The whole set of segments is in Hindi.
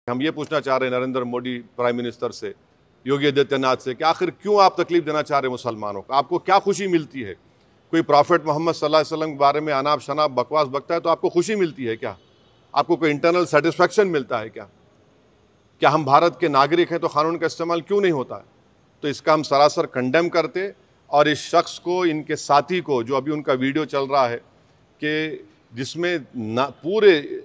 हम ये पूछना चाह रहे हैं नरेंद्र मोदी प्राइम मिनिस्टर से, योगी आदित्यनाथ से, कि आखिर क्यों आप तकलीफ देना चाह रहे हैं मुसलमानों को? आपको क्या खुशी मिलती है? कोई प्रॉफिट मोहम्मद सल्लल्लाहु अलैहि वसल्लम के बारे में अनाप शनाप बकवास बकता है तो आपको खुशी मिलती है क्या? आपको कोई इंटरनल सेटिस्फैक्शन मिलता है क्या? क्या हम भारत के नागरिक हैं तो कानून का इस्तेमाल क्यों नहीं होता है? तो इसका हम सरासर कंडेम करते और इस शख्स को, इनके साथी को, जो अभी उनका वीडियो चल रहा है कि जिसमें पूरे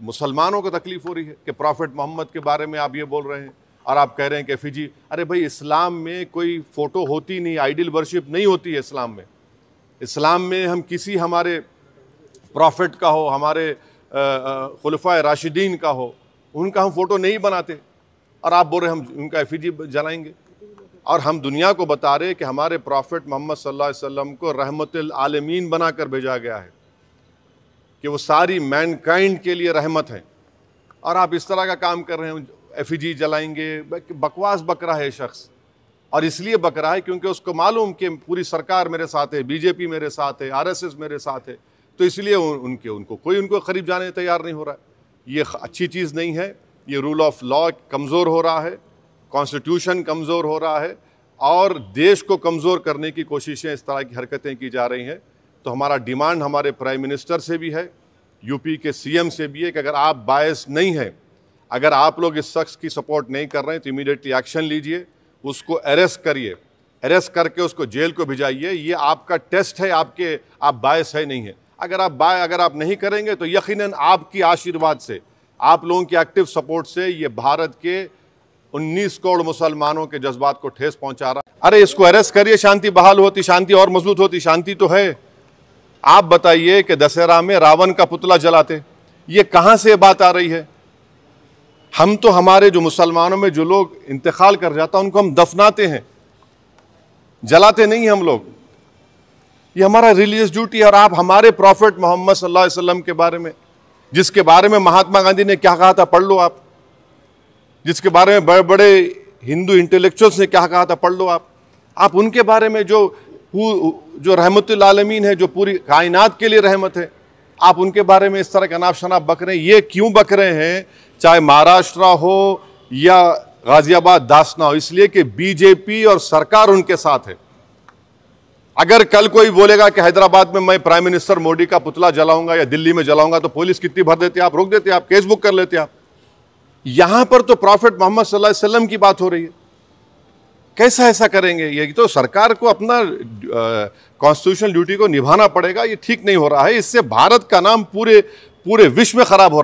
मुसलमानों को तकलीफ हो रही है कि प्रॉफिट मोहम्मद के बारे में आप ये बोल रहे हैं और आप कह रहे हैं कि एफिजी, अरे भाई इस्लाम में कोई फ़ोटो होती नहीं, आइडल वर्शिप नहीं होती है इस्लाम में। इस्लाम में हम किसी हमारे प्रॉफिट का हो, हमारे खुलफाए राशिदीन का हो, उनका हम फ़ोटो नहीं बनाते और आप बोल रहे हम उनका एफिजी जलाएंगे। और हम दुनिया को बता रहे कि हमारे प्रॉफिट मोहम्मद सल्लल्लाहु अलैहि वसल्लम को रहमतुल आलमीन बनाकर भेजा गया है, कि वो सारी मैनकाइंड के लिए रहमत है, और आप इस तरह का काम कर रहे हैं, एफिजी जलाएंगे। बकवास बक रहा है शख्स, और इसलिए बक रहा है क्योंकि उसको मालूम कि पूरी सरकार मेरे साथ है, बीजेपी मेरे साथ है, आरएसएस मेरे साथ है, तो इसलिए उनको कोई करीब जाने तैयार नहीं हो रहा है। ये अच्छी चीज़ नहीं है। ये रूल ऑफ लॉ कमज़ोर हो रहा है, कॉन्स्टिट्यूशन कमज़ोर हो रहा है, और देश को कमज़ोर करने की कोशिशें, इस तरह की हरकतें की जा रही हैं। तो हमारा डिमांड हमारे प्राइम मिनिस्टर से भी है, यूपी के सीएम से भी है, कि अगर आप बायस नहीं हैं, अगर आप लोग इस शख्स की सपोर्ट नहीं कर रहे हैं तो इमीडिएटली एक्शन लीजिए, उसको अरेस्ट करिए, अरेस्ट करके उसको जेल को भिजाइए। ये आपका टेस्ट है, आप बायस है नहीं है। अगर आप नहीं करेंगे तो यकीनन आपकी आशीर्वाद से, आप लोगों की एक्टिव सपोर्ट से ये भारत के 19 करोड़ मुसलमानों के जज्बात को ठेस पहुंचा रहा। अरे इसको अरेस्ट करिए, शांति बहाल होती, शांति और मजबूत होती। शांति तो है। आप बताइए कि दशहरा में रावण का पुतला जलाते, ये कहां से बात आ रही है? हम तो हमारे जो मुसलमानों में जो लोग इंतकाल कर जाता उनको हम दफनाते हैं, जलाते नहीं हम लोग। ये हमारा रिलीजियस ड्यूटी है। और आप हमारे प्रॉफिट मोहम्मद सल्लल्लाहु अलैहि वसल्लम के बारे में, जिसके बारे में महात्मा गांधी ने क्या कहा था पढ़ लो आप, जिसके बारे में बड़े बड़े हिंदू इंटेलेक्चुअल्स ने क्या कहा था पढ़ लो आप उनके बारे में, जो रहमतुल आलमीन है, जो पूरी कायनात के लिए रहमत है, आप उनके बारे में इस तरह का अनाप शनाप बक रहे हैं। ये क्यों बक रहे हैं? चाहे महाराष्ट्र हो या गाजियाबाद दासना हो, इसलिए कि बीजेपी और सरकार उनके साथ है। अगर कल कोई बोलेगा कि हैदराबाद में मैं प्राइम मिनिस्टर मोदी का पुतला जलाऊंगा या दिल्ली में जलाऊंगा, तो पुलिस कितनी भर देती है, आप रोक देते, आप केस बुक कर लेते आप। यहां पर तो प्रॉफिट मोहम्मद सल्लल्लाहु अलैहि वसल्लम की बात हो रही है। कैसा ऐसा करेंगे? ये तो सरकार को अपना कॉन्स्टिट्यूशनल ड्यूटी को निभाना पड़ेगा। ये ठीक नहीं हो रहा है। इससे भारत का नाम पूरे विश्व में खराब हो रहा है।